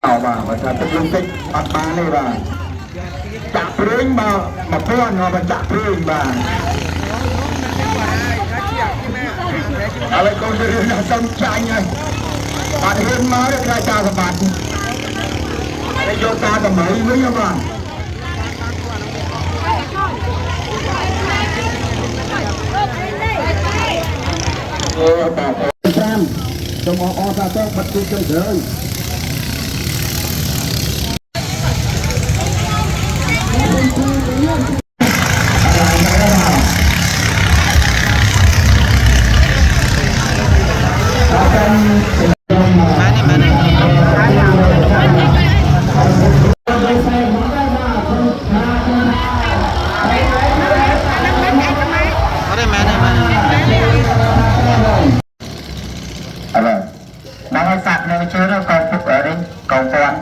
เอามาจะเป็นลุงติ๊กปัดมาเลยบ้างจับเรื่องมาป้อนมาจับเรื่องบ้างอะไรก็เรื่องน่าสนใจไงปัดเรื่องมาเรื่องราชาสมบัติในโยธาสมัยเรื่องบ้างแต่แซมจงออกซาเซอร์ปัดจุดเฉยอะไรนางไอ้สัตว์เนี่ยเชื่อเรื่องกองปุ๊บอะไรกองปอน